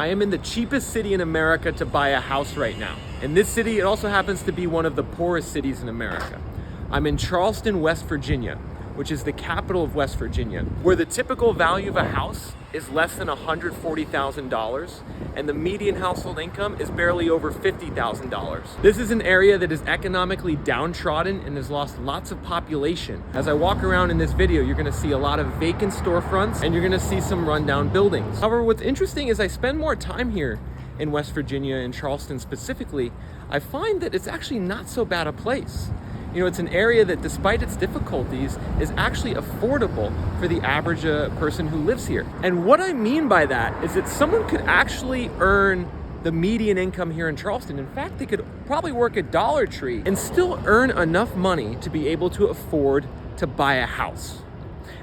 I am in the cheapest city in America to buy a house right now. And this city, it also happens to be one of the poorest cities in America. I'm in Charleston, West Virginia, which is the capital of West Virginia, where the typical value of a house is less than $140,000, and the median household income is barely over $50,000. This is an area that is economically downtrodden and has lost lots of population. As I walk around in this video, you're gonna see a lot of vacant storefronts and you're gonna see some rundown buildings. However, what's interesting is I spend more time here in West Virginia, in Charleston specifically, I find that it's actually not so bad a place. You know, it's an area that, despite its difficulties, is actually affordable for the average person who lives here. And what I mean by that is that someone could actually earn the median income here in Charleston. In fact, they could probably work at Dollar Tree and still earn enough money to be able to afford to buy a house.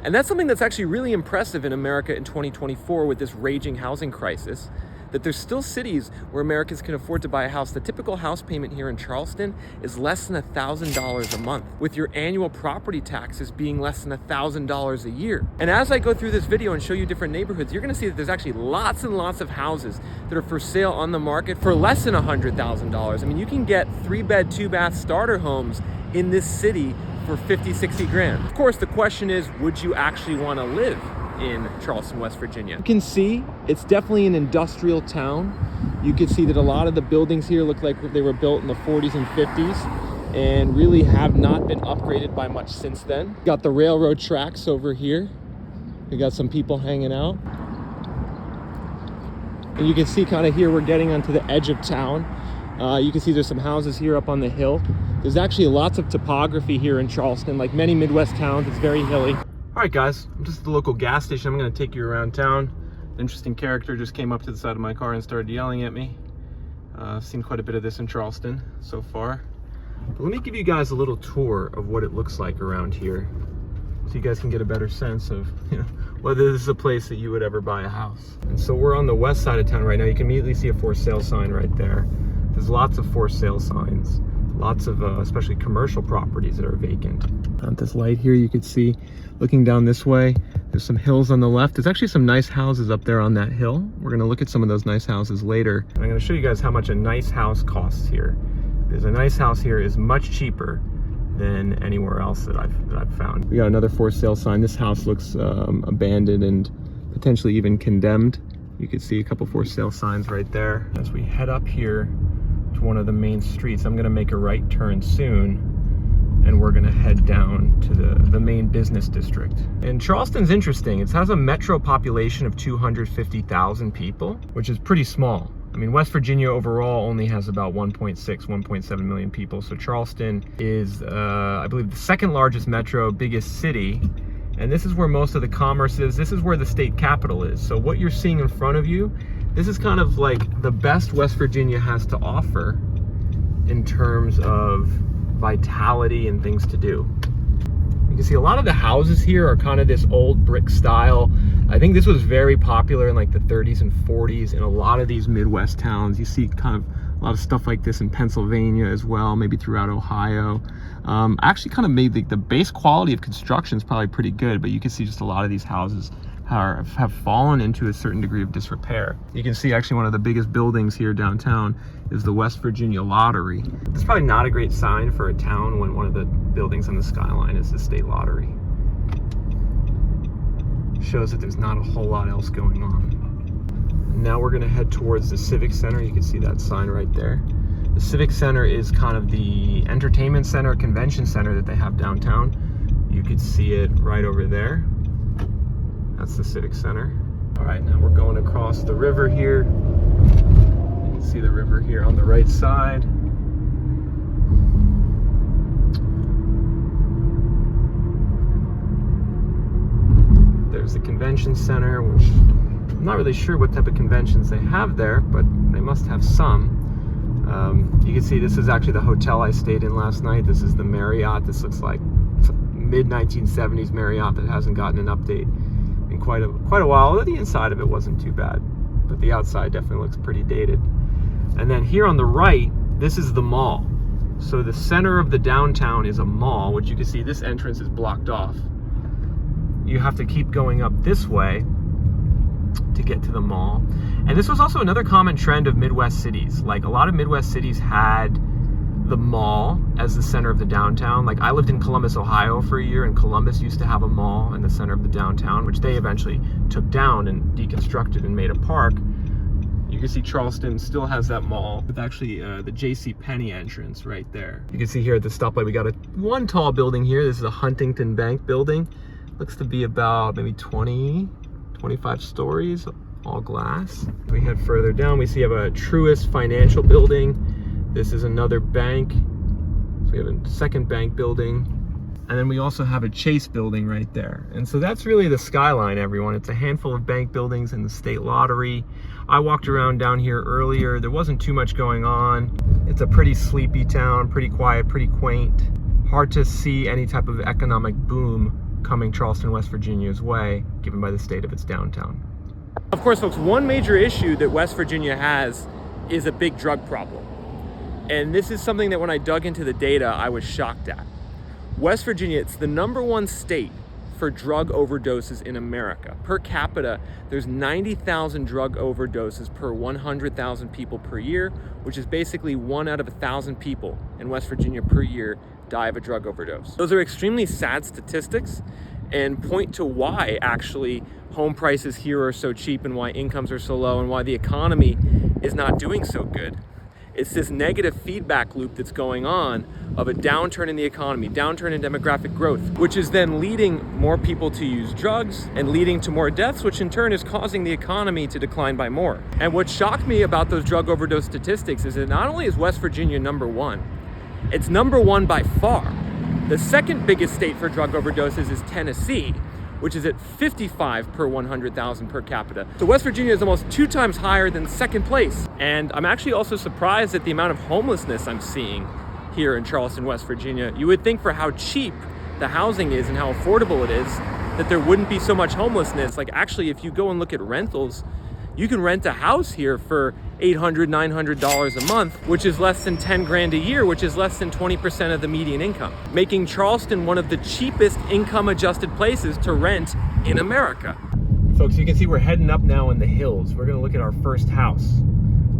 And that's something that's actually really impressive in America in 2024 with this raging housing crisis, that there's still cities where Americans can afford to buy a house. The typical house payment here in Charleston is less than $1,000 a month, with your annual property taxes being less than $1,000 a year. And as I go through this video and show you different neighborhoods, you're gonna see that there's actually lots and lots of houses that are for sale on the market for less than $100,000. I mean, you can get 3-bed, 2-bath starter homes in this city for 50, 60 grand. Of course, the question is, would you actually wanna live in Charleston, West Virginia? You can see it's definitely an industrial town. You can see that a lot of the buildings here look like they were built in the 40s and 50s and really have not been upgraded by much since then. Got the railroad tracks over here. We got some people hanging out. And you can see kind of here we're getting onto the edge of town. You can see there's some houses here up on the hill. There's actually lots of topography here in Charleston. Like many Midwest towns, it's very hilly. All right, guys, I'm just at the local gas station. I'm gonna take you around town. An interesting character just came up to the side of my car and started yelling at me. I've seen quite a bit of this in Charleston so far. But let me give you guys a little tour of what it looks like around here, so you guys can get a better sense of, you know, whether this is a place that you would ever buy a house. And so we're on the west side of town right now. You can immediately see a for sale sign right there. There's lots of for sale signs. Lots of, especially commercial properties that are vacant. On this light here, you can see, looking down this way, there's some hills on the left. There's actually some nice houses up there on that hill. We're gonna look at some of those nice houses later. And I'm gonna show you guys how much a nice house costs here. Because a nice house here is much cheaper than anywhere else that I've found. We got another for sale sign. This house looks abandoned and potentially even condemned. You can see a couple for sale signs right there. As we head up here to one of the main streets, I'm gonna make a right turn soon, and we're gonna head down to the main business district. And Charleston's interesting. It has a metro population of 250,000 people, which is pretty small. I mean, West Virginia overall only has about 1.6, 1.7 million people. So Charleston is, I believe, the second largest metro, biggest city. And this is where most of the commerce is. This is where the state capital is. So what you're seeing in front of you, this is kind of like the best West Virginia has to offer in terms of vitality and things to do. You can see a lot of the houses here are kind of this old brick style. I think this was very popular in like the 30s and 40s in a lot of these Midwest towns. You see kind of a lot of stuff like this in Pennsylvania as well, maybe throughout Ohio. Actually kind of made the base quality of construction is probably pretty good, but you can see just a lot of these houses have fallen into a certain degree of disrepair. You can see actually one of the biggest buildings here downtown is the West Virginia Lottery. It's probably not a great sign for a town when one of the buildings on the skyline is the state lottery. Shows that there's not a whole lot else going on. Now we're gonna head towards the Civic Center. You can see that sign right there. The Civic Center is kind of the entertainment center, convention center that they have downtown. You could see it right over there. That's the Civic Center. All right, now we're going across the river here. You can see the river here on the right side. There's the convention center, which I'm not really sure what type of conventions they have there, but they must have some. You can see this is actually the hotel I stayed in last night. This is the Marriott. This looks like mid-1970s Marriott that hasn't gotten an update in quite a while. Although the inside of it wasn't too bad, but the outside definitely looks pretty dated. And then here on the right, this is the mall. So the center of the downtown is a mall, which you can see this entrance is blocked off. You have to keep going up this way to get to the mall. And this was also another common trend of Midwest cities. Like a lot of Midwest cities had the mall as the center of the downtown. Like I lived in Columbus, Ohio for a year, and Columbus used to have a mall in the center of the downtown, which they eventually took down and deconstructed and made a park. You can see Charleston still has that mall with actually the J.C. Penney entrance right there. You can see here at the stoplight, we got one tall building here. This is a Huntington Bank building. Looks to be about maybe 25 stories, all glass. We head further down, we see you have a Truist Financial building. This is another bank. So we have a second bank building. And then we also have a Chase building right there. And so that's really the skyline, everyone. It's a handful of bank buildings and the state lottery. I walked around down here earlier. There wasn't too much going on. It's a pretty sleepy town, pretty quiet, pretty quaint. Hard to see any type of economic boom coming Charleston, West Virginia's way, given by the state of its downtown. Of course, folks, one major issue that West Virginia has is a big drug problem. And this is something that when I dug into the data, I was shocked at. West Virginia, it's the #1 state for drug overdoses in America. Per capita, there's 90,000 drug overdoses per 100,000 people per year, which is basically 1 out of 1,000 people in West Virginia per year die of a drug overdose. Those are extremely sad statistics and point to why actually home prices here are so cheap and why incomes are so low and why the economy is not doing so good. It's this negative feedback loop that's going on of a downturn in the economy, downturn in demographic growth, which is then leading more people to use drugs and leading to more deaths, which in turn is causing the economy to decline by more. And what shocked me about those drug overdose statistics is that not only is West Virginia #1, it's #1 by far. The second biggest state for drug overdoses is Tennessee, which is at 55 per 100,000 per capita. So West Virginia is almost 2 times higher than second place. And I'm actually also surprised at the amount of homelessness I'm seeing here in Charleston, West Virginia. You would think for how cheap the housing is and how affordable it is, that there wouldn't be so much homelessness. Like actually, if you go and look at rentals, you can rent a house here for $800, $900 a month, which is less than 10 grand a year, which is less than 20% of the median income, making Charleston one of the cheapest income adjusted places to rent in America. Folks, you can see we're heading up now in the hills. We're gonna look at our first house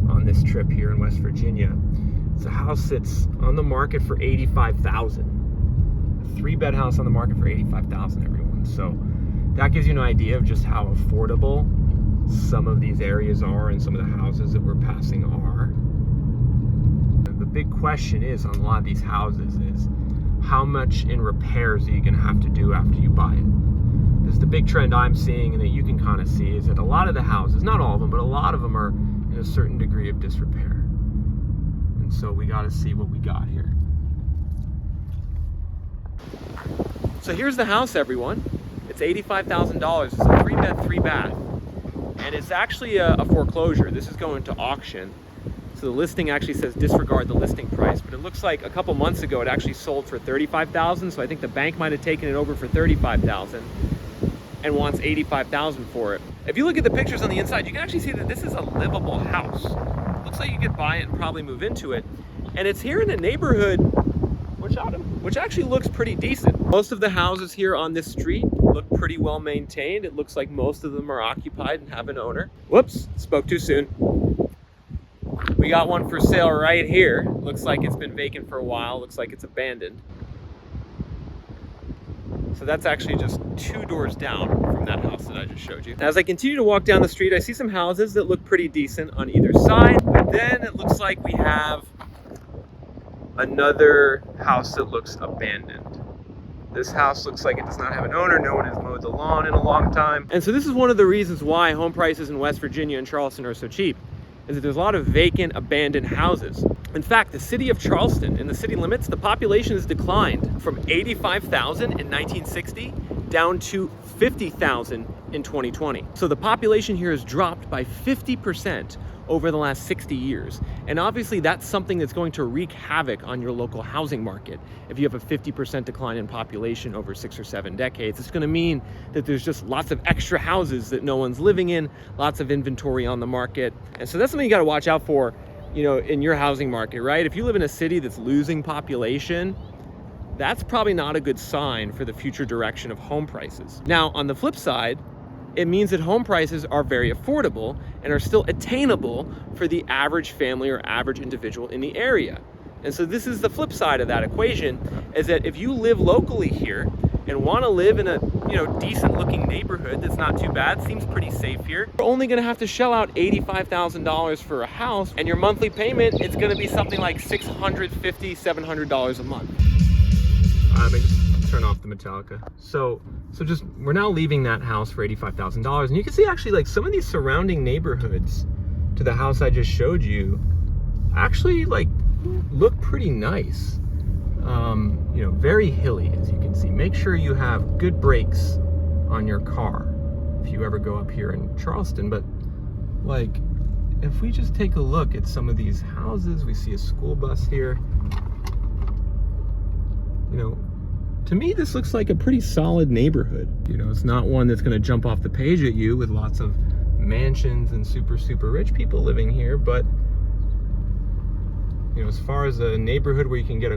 on this trip here in West Virginia. It's a house that's on the market for $85,000. A 3-bed house on the market for $85,000, everyone. So that gives you an idea of just how affordable some of these areas are and some of the houses that we're passing are. The big question is on a lot of these houses is how much in repairs are you gonna have to do after you buy it? This is the big trend I'm seeing and that you can kind of see is that a lot of the houses, not all of them, but a lot of them are in a certain degree of disrepair. And so we gotta see what we got here. So here's the house, everyone. It's $85,000. It's a 3-bed, 3-bath. And it's actually a foreclosure. This is going to auction. So the listing actually says disregard the listing price, but it looks like a couple months ago it actually sold for $35,000. So I think the bank might have taken it over for $35,000 and wants $85,000 for it. If you look at the pictures on the inside, you can actually see that this is a livable house. Looks like you could buy it and probably move into it. And it's here in a neighborhood which actually looks pretty decent. Most of the houses here on this street look pretty well maintained. It looks like most of them are occupied and have an owner. Whoops, spoke too soon. We got one for sale right here. Looks like it's been vacant for a while. Looks like it's abandoned. So that's actually just 2 doors down from that house that I just showed you. As I continue to walk down the street, I see some houses that look pretty decent on either side. But then it looks like we have another house that looks abandoned. This house looks like it does not have an owner. No one has mowed the lawn in a long time. And so this is one of the reasons why home prices in West Virginia and Charleston are so cheap, is that there's a lot of vacant, abandoned houses. In fact, the city of Charleston, in the city limits, the population has declined from 85,000 in 1960 down to 50,000 in 2020. So the population here has dropped by 50% over the last 60 years. And obviously that's something that's going to wreak havoc on your local housing market. If you have a 50% decline in population over 6 or 7 decades, it's gonna mean that there's just lots of extra houses that no one's living in, lots of inventory on the market. And so that's something you gotta watch out for, you know, in your housing market, right? If you live in a city that's losing population, that's probably not a good sign for the future direction of home prices. Now, on the flip side, it means that home prices are very affordable and are still attainable for the average family or average individual in the area. And so this is the flip side of that equation, is that if you live locally here and want to live in a decent looking neighborhood that's not too bad, seems pretty safe here, you're only going to have to shell out $85,000 for a house, and your monthly payment, it's going to be something like $650, $700 a month. Let me just turn off the Metallica. So just, we're now leaving that house for $85,000, and you can see actually like some of these surrounding neighborhoods to the house I just showed you actually like look pretty nice. Very hilly, as you can see. Make sure you have good brakes on your car if you ever go up here in Charleston. But like, if we just take a look at some of these houses, we see a school bus here. To me, this looks like a pretty solid neighborhood. It's not one that's going to jump off the page at you with lots of mansions and super, super rich people living here, but as far as a neighborhood where you can get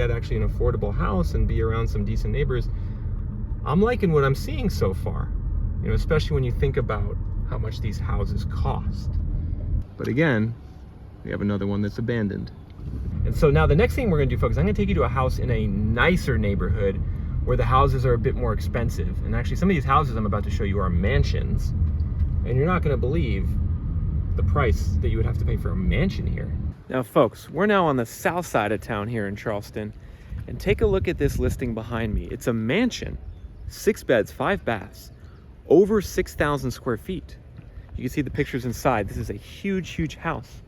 actually an affordable house and be around some decent neighbors, I'm liking what I'm seeing so far. Especially when you think about how much these houses cost. But again, we have another one that's abandoned. And so now the next thing we're gonna do, folks, I'm gonna take you to a house in a nicer neighborhood where the houses are a bit more expensive. And actually some of these houses I'm about to show you are mansions. And you're not gonna believe the price that you would have to pay for a mansion here. Now folks, we're now on the south side of town here in Charleston, and take a look at this listing behind me. It's a mansion, 6 beds, 5 baths, over 6,000 square feet. You can see the pictures inside. This is a huge, huge house.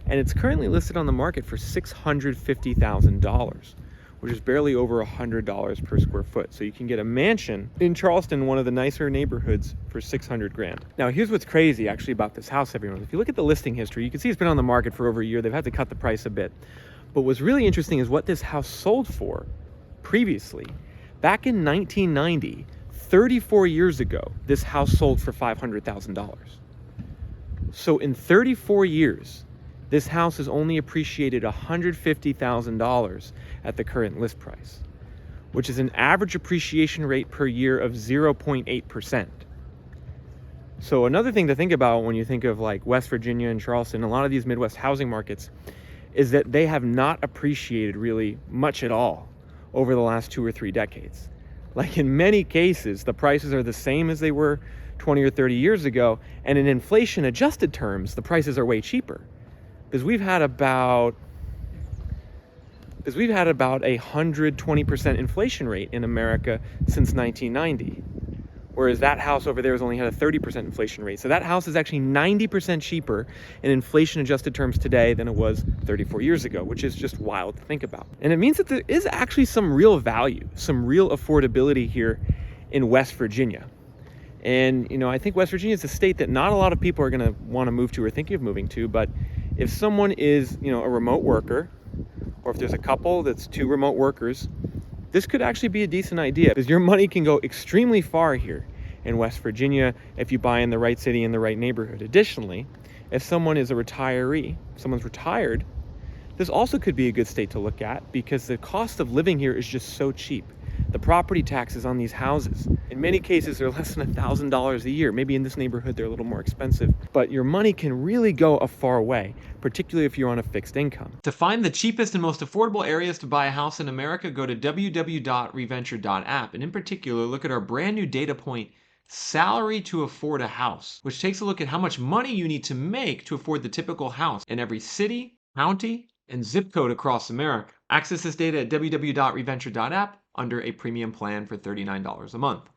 And it's currently listed on the market for $650,000, which is barely over $100 per square foot. So you can get a mansion in Charleston, one of the nicer neighborhoods, for 600 grand. Now here's what's crazy actually about this house, everyone. If you look at the listing history, you can see it's been on the market for over a year. They've had to cut the price a bit. But what's really interesting is what this house sold for previously. Back in 1990, 34 years ago, this house sold for $500,000. So in 34 years, this house has only appreciated $150,000 at the current list price, which is an average appreciation rate per year of 0.8%. So another thing to think about when you think of like West Virginia and Charleston, a lot of these Midwest housing markets, is that they have not appreciated really much at all over the last 2 or 3 decades. Like in many cases, the prices are the same as they were 20 or 30 years ago, and in inflation adjusted terms, the prices are way cheaper. Because we've had about a 120% inflation rate in America since 1990. Whereas that house over there has only had a 30% inflation rate. So that house is actually 90% cheaper in inflation adjusted terms today than it was 34 years ago, which is just wild to think about. And it means that there is actually some real value, some real affordability here in West Virginia. And I think West Virginia is a state that not a lot of people are gonna wanna move to or thinking of moving to, but if someone is, a remote worker, or if there's a couple that's 2 remote workers, this could actually be a decent idea, because your money can go extremely far here in West Virginia if you buy in the right city in the right neighborhood. Additionally, if someone is a retiree, someone's retired, this also could be a good state to look at because the cost of living here is just so cheap. The property taxes on these houses, in many cases, they're less than $1,000 a year. Maybe in this neighborhood, they're a little more expensive, but your money can really go a far way, particularly if you're on a fixed income. To find the cheapest and most affordable areas to buy a house in America, go to www.reventure.app, and in particular, look at our brand new data point, salary to afford a house, which takes a look at how much money you need to make to afford the typical house in every city, county, and zip code across America. Access this data at www.reventure.app under a premium plan for $39 a month.